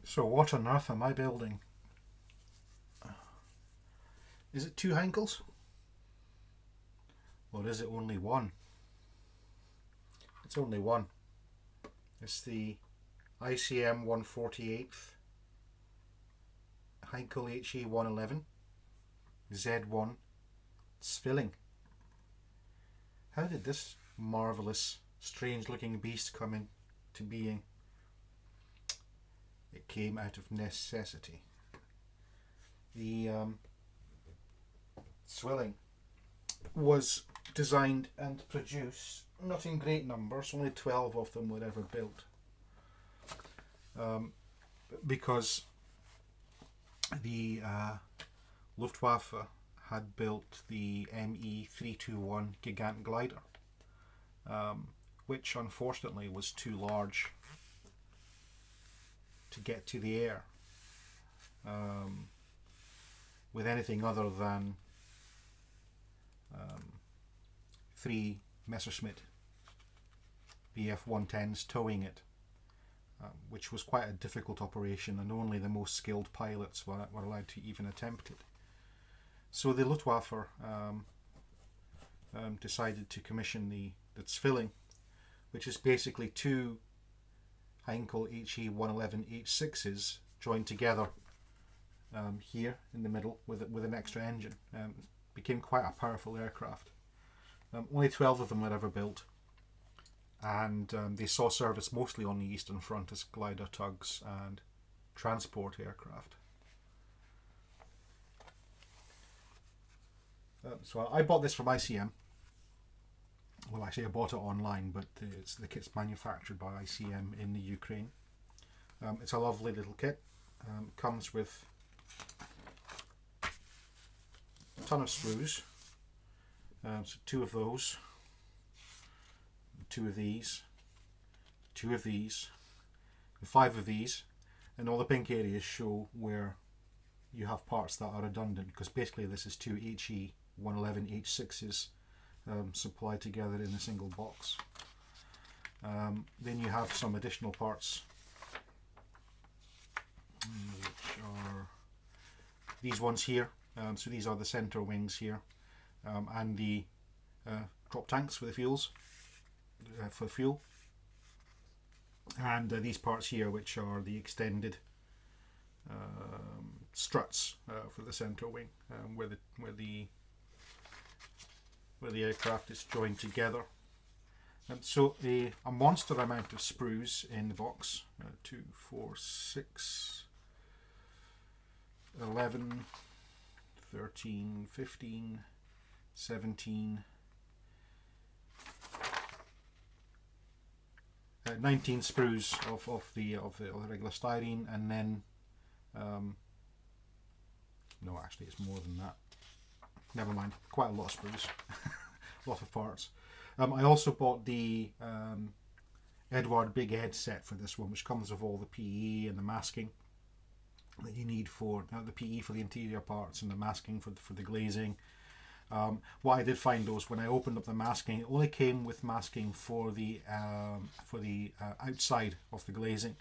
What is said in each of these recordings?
So what on earth am I building? Is it two Henkels? Or is it only one? It's only one. It's the ICM 148th Heinkel He111 Z-1 Zwilling. How did this marvellous, strange looking beast come into being? It came out of necessity. The Zwilling was designed and produced not in great numbers, only 12 of them were ever built, because the Luftwaffe had built the Me-321 Gigant glider, which unfortunately was too large to get to the air with anything other than three Messerschmitt Bf-110s towing it, which was quite a difficult operation, and only the most skilled pilots were allowed to even attempt it. So the Luftwaffe decided to commission the Zwilling, which is basically two Heinkel He111 H6s joined together here in the middle with an extra engine. Became quite a powerful aircraft. Only 12 of them were ever built, and they saw service mostly on the Eastern Front as glider tugs and transport aircraft. So I bought this from ICM. Well, actually I bought it online, but the kit's manufactured by ICM in the Ukraine. It's a lovely little kit. Comes with a ton of screws. So two of those, two of these, two of these, and five of these, and all the pink areas show where you have parts that are redundant, because basically this is two He111 H6s supplied together in a single box. Then you have some additional parts, which are these ones here. So these are the center wings here, and the drop tanks for the fuels, for fuel, and these parts here, which are the extended struts for the center wing, where the aircraft is joined together. And so a monster amount of sprues in the box: 2, 4, 6, 11, 13, 15, 17, 19 sprues of the regular styrene, and then no, actually it's more than that. Never mind, quite a lot of sprues, a lot of parts. I also bought the Eduard Big Ed set for this one, which comes with all the PE and the masking that you need for the PE for the interior parts and the masking for the glazing. What I did find, though, was when I opened up the masking, it only came with masking for the outside of the glazing.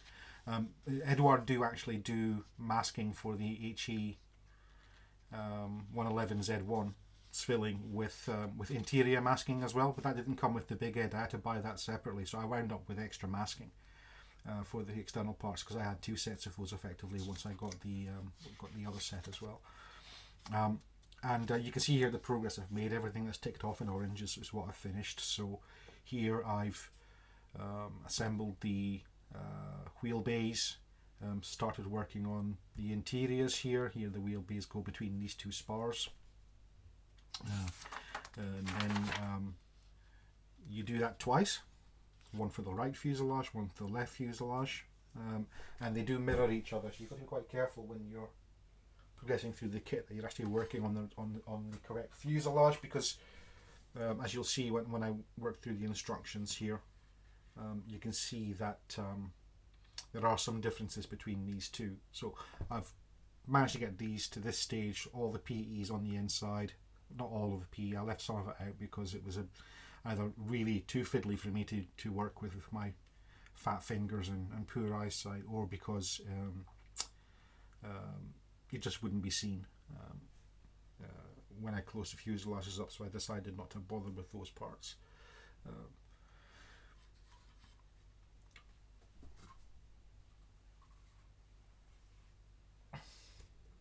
Eduard do actually do masking for the He111 Z-1 Zwilling with interior masking as well, but that didn't come with the Big Ed. I had to buy that separately, so I wound up with extra masking for the external parts, because I had two sets of those effectively once I got the other set as well. And you can see here the progress I've made. Everything that's ticked off in orange is what I've finished. So here I've assembled the wheelbase, started working on the interiors here. Here the wheelbase go between these two spars. And then you do that twice. One for the right fuselage, one for the left fuselage. And they do mirror each other, so you've got to be quite careful when you're progressing through the kit that you're actually working on the correct fuselage, because as you'll see when I work through the instructions here, you can see that there are some differences between these two. So I've managed to get these to this stage, all the PEs on the inside, not all of the PE. I left some of it out because it was either really too fiddly for me to work with my fat fingers and poor eyesight, or because it just wouldn't be seen when I closed the fuselages up, so I decided not to bother with those parts.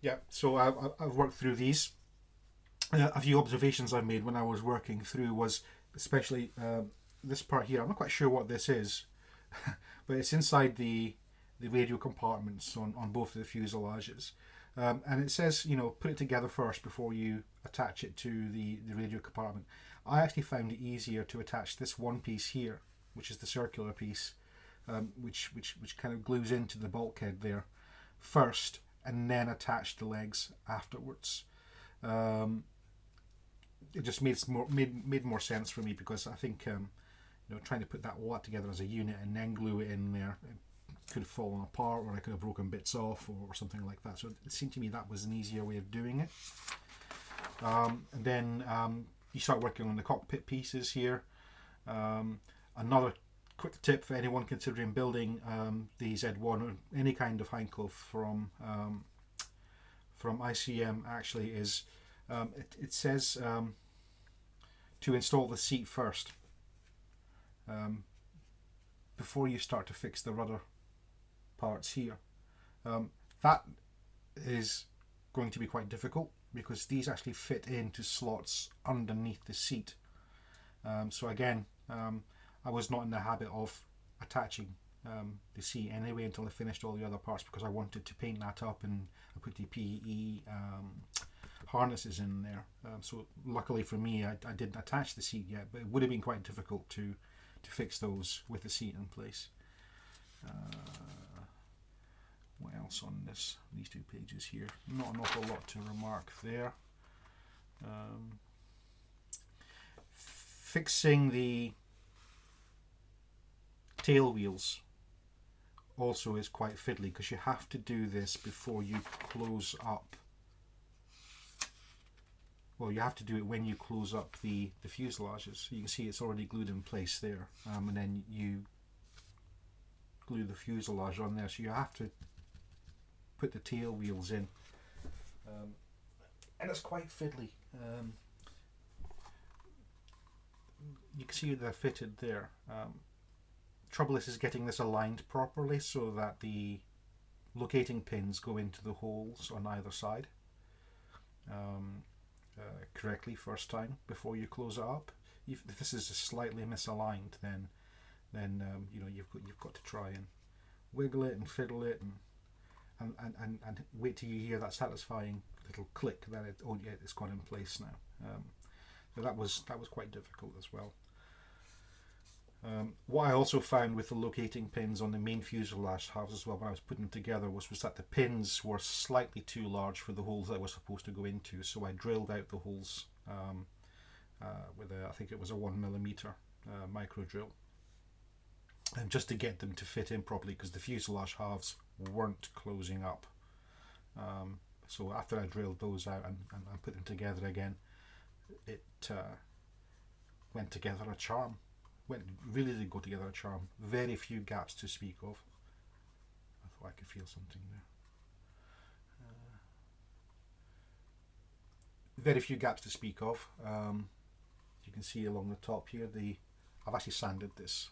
Yeah, so I've worked through these. A few observations I made when I was working through was especially this part here. I'm not quite sure what this is, but it's inside the radio compartments on both of the fuselages. And it says, you know, put it together first before you attach it to the radio compartment. I actually found it easier to attach this one piece here, which is the circular piece, which kind of glues into the bulkhead there first, and then attach the legs afterwards. It just made more sense for me, because I think you know, trying to put that all together as a unit and then glue it in there, it could have fallen apart, or I could have broken bits off, or something like that. So it seemed to me that was an easier way of doing it. And then you start working on the cockpit pieces here. Another quick tip for anyone considering building the Z1 or any kind of Heinkel from ICM actually is it says to install the seat first before you start to fix the rudder parts here. That is going to be quite difficult, because these actually fit into slots underneath the seat. So again, I was not in the habit of attaching the seat anyway until I finished all the other parts, because I wanted to paint that up and I put the PE harnesses in there. So luckily for me, I didn't attach the seat yet, but it would have been quite difficult to fix those with the seat in place. What else on these two pages here? Not an awful lot to remark there. Fixing the tail wheels also is quite fiddly, because you have to do this before you close up. Well, you have to do it when you close up the fuselages. You can see it's already glued in place there, and then you glue the fuselage on there, so you have to put the tail wheels in, and it's quite fiddly. You can see they're fitted there. Trouble is getting this aligned properly so that the locating pins go into the holes on either side correctly first time before you close it up. If this is slightly misaligned, then you know, you've got to try and wiggle it and fiddle it and wait till you hear that satisfying little click that oh yeah, it's gone in place now. So that was quite difficult as well. What I also found with the locating pins on the main fuselage halves as well, when I was putting them together, was that the pins were slightly too large for the holes that were supposed to go into. So I drilled out the holes with I think it was a 1mm micro drill, and just to get them to fit in properly, because the fuselage halves weren't closing up. So after I drilled those out and put them together again, it went together a charm. Really did go together a charm. Very few gaps to speak of. I thought I could feel something there. Very few gaps to speak of. You can see along the top here, I've actually sanded this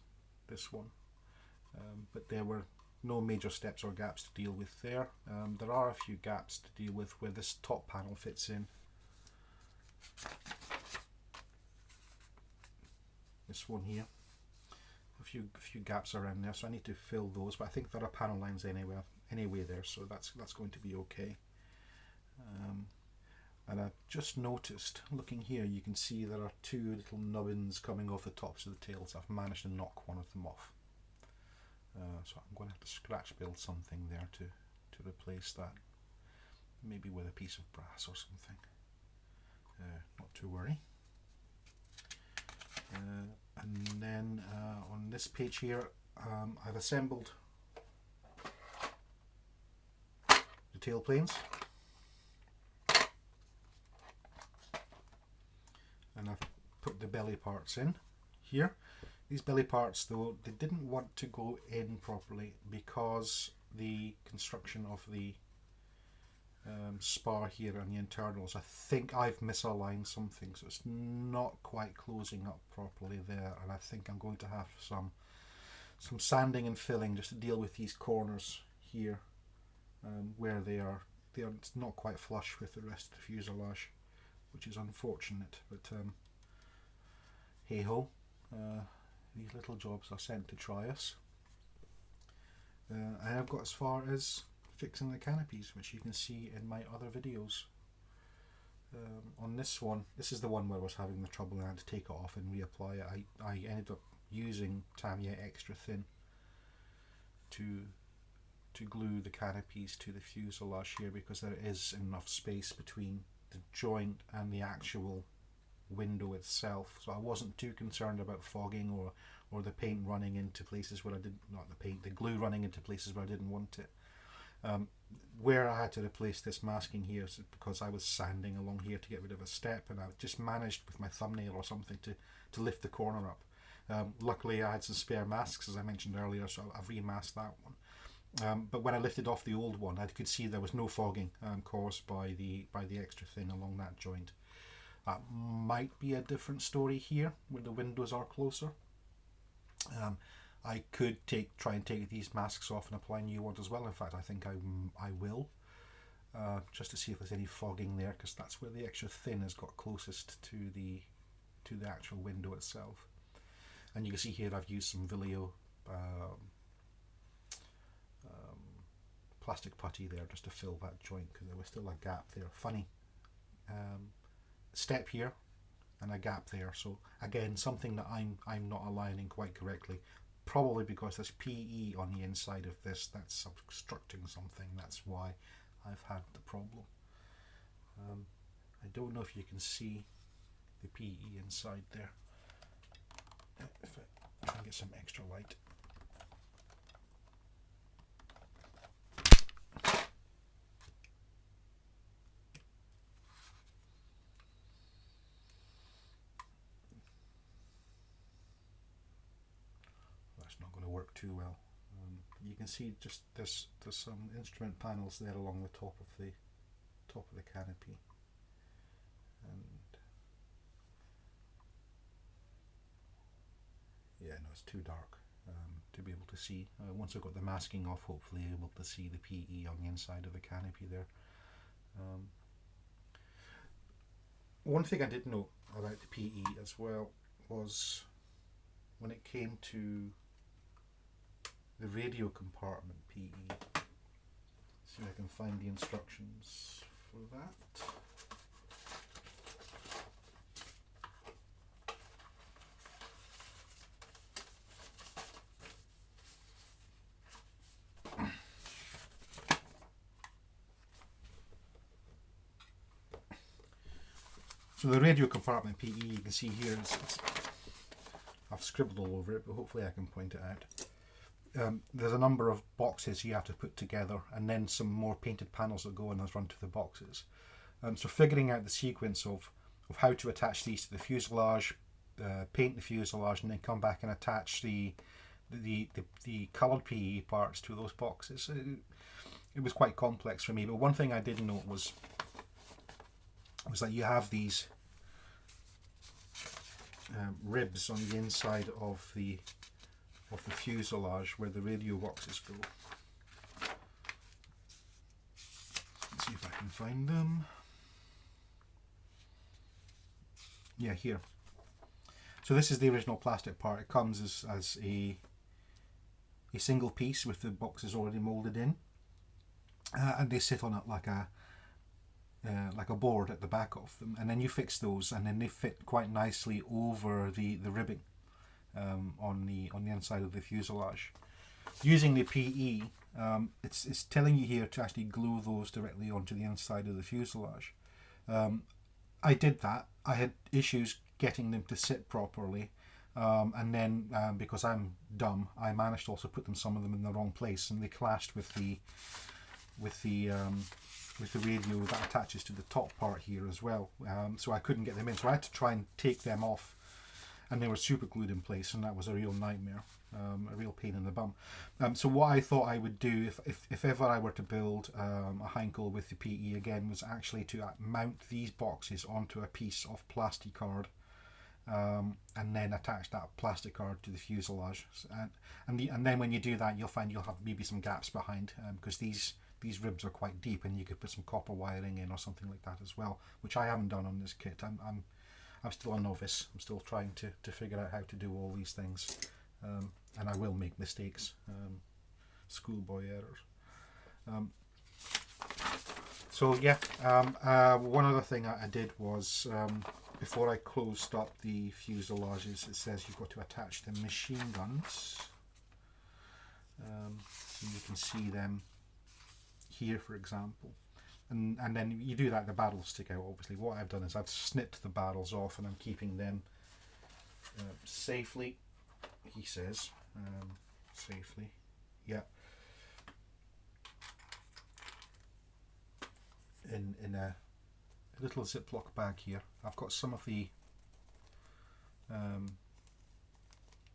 one, but there were no major steps or gaps to deal with there. There are a few gaps to deal with where this top panel fits in. This one here, a few gaps around there, so I need to fill those, but I think there are panel lines anyway there, so that's going to be okay. And I've just noticed, looking here, you can see there are two little nubbins coming off the tops of the tails. I've managed to knock one of them off, so I'm going to have to scratch build something there to replace that, maybe with a piece of brass or something. Not to worry. And then on this page here, I've assembled the tail planes, and I've put the belly parts in here. These belly parts, though, they didn't want to go in properly because the construction of the spar here on the internals. I think I've misaligned something, so it's not quite closing up properly there, and I think I'm going to have some sanding and filling just to deal with these corners here, where it's not quite flush with the rest of the fuselage, which is unfortunate, but hey ho, these little jobs are sent to try us. And I've got as far as fixing the canopies, which you can see in my other videos. On this one, this is the one where I was having the trouble and I had to take it off and reapply it. I ended up using Tamiya extra thin to glue the canopies to the fuselage here, because there is enough space between the joint and the actual window itself, so I wasn't too concerned about fogging or the paint running into places where I didn't, not the paint, the glue running into places where I didn't want it. Where I had to replace this masking here is because I was sanding along here to get rid of a step, and I just managed with my thumbnail or something to lift the corner up. Luckily I had some spare masks, as I mentioned earlier, so I've remasked that one. But when I lifted off the old one, I could see there was no fogging caused by the extra thin along that joint. That might be a different story here, where the windows are closer. I could try and take these masks off and apply new ones as well. In fact, I think I will, just to see if there's any fogging there, because that's where the extra thin has got closest to the actual window itself. And you can see here I've used some Vileo plastic putty there just to fill that joint, because there was still a gap there. Funny step here and a gap there, so again something that I'm not aligning quite correctly, probably because there's PE on the inside of this that's obstructing something. That's why I've had the problem. I don't know if you can see the PE inside there. If I try and get some extra light. Not going to work too well. You can see just there's some instrument panels there along the top of the canopy, and yeah, no, it's too dark to be able to see. Once I've got the masking off, hopefully able to see the PE on the inside of the canopy there. One thing I did note about the PE as well was when it came to the radio compartment PE. See if I can find the instructions for that. So the radio compartment PE, you can see here, I've scribbled all over it, but hopefully I can point it out. There's a number of boxes you have to put together, and then some more painted panels that go in as run to the boxes. So figuring out the sequence of how to attach these to the fuselage, paint the fuselage, and then come back and attach the coloured PE parts to those boxes. It was quite complex for me, but one thing I did note was that you have these ribs on the inside of the fuselage where the radio boxes go. Let's see if I can find them. Yeah, here. So this is the original plastic part. It comes as a single piece with the boxes already moulded in, and they sit on it like a board at the back of them, and then you fix those, and then they fit quite nicely over the ribbing on the inside of the fuselage. Using the PE, it's telling you here to actually glue those directly onto the inside of the fuselage. I did that. I had issues getting them to sit properly, and then because I'm dumb, I managed to also put some of them in the wrong place, and they clashed with the radio that attaches to the top part here as well. So I couldn't get them in, so I had to try and take them off. and they were super glued in place, and that was a real nightmare, a real pain in the bum. So what I thought I would do if ever I were to build a Heinkel with the PE again was actually to mount these boxes onto a piece of plastic card, and then attach that plastic card to the fuselage, and then when you do that, you'll find you'll have maybe some gaps behind, because these ribs are quite deep, and you could put some copper wiring in or something like that as well, which I haven't done on this kit. I'm still a novice. I'm still trying to figure out how to do all these things, and I will make mistakes, schoolboy errors. So yeah, one other thing I did was, before I closed up the fuselages, it says you've got to attach the machine guns. So you can see them here, for example. And then you do that, the barrels stick out, obviously. What I've done is I've snipped the barrels off, and I'm keeping them safely, he says. Safely, yeah. In a little Ziploc bag here. I've got some of the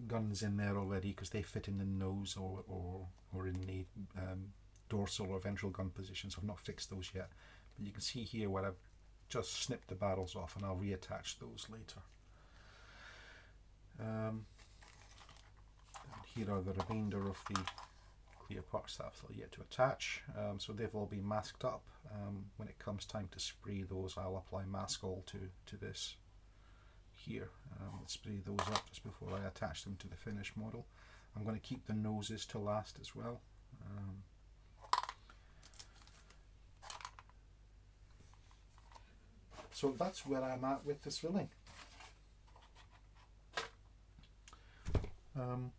guns in there already, because they fit in the nose or in the dorsal or ventral gun positions. I've not fixed those yet, but you can see here where I've just snipped the barrels off, and I'll reattach those later. And here are the remainder of the clear parts that I've still yet to attach. So they've all been masked up. When it comes time to spray those, I'll apply mask all to this here. Let's spray those up just before I attach them to the finished model. I'm going to keep the noses to last as well. So that's where I'm at with the Zwilling. I've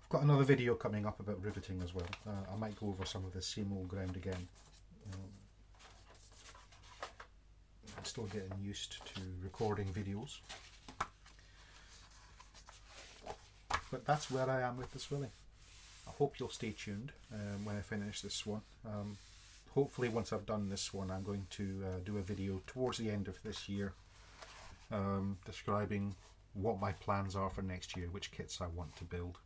got another video coming up about riveting as well. I might go over some of the same old ground again. I'm still getting used to recording videos. But that's where I am with the Zwilling. I hope you'll stay tuned when I finish this one. Hopefully once I've done this one, I'm going to do a video towards the end of this year, describing what my plans are for next year, which kits I want to build.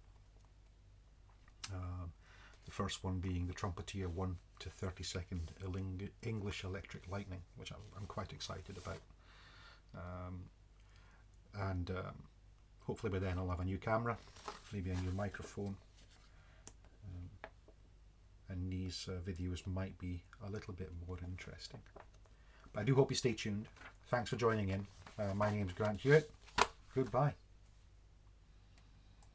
The first one being the Trumpeter 1 to 32nd English Electric Lightning, which I'm quite excited about. And hopefully by then I'll have a new camera, maybe a new microphone, and these videos might be a little bit more interesting. But I do hope you stay tuned. Thanks for joining in. My name's Grant Hewitt. Goodbye.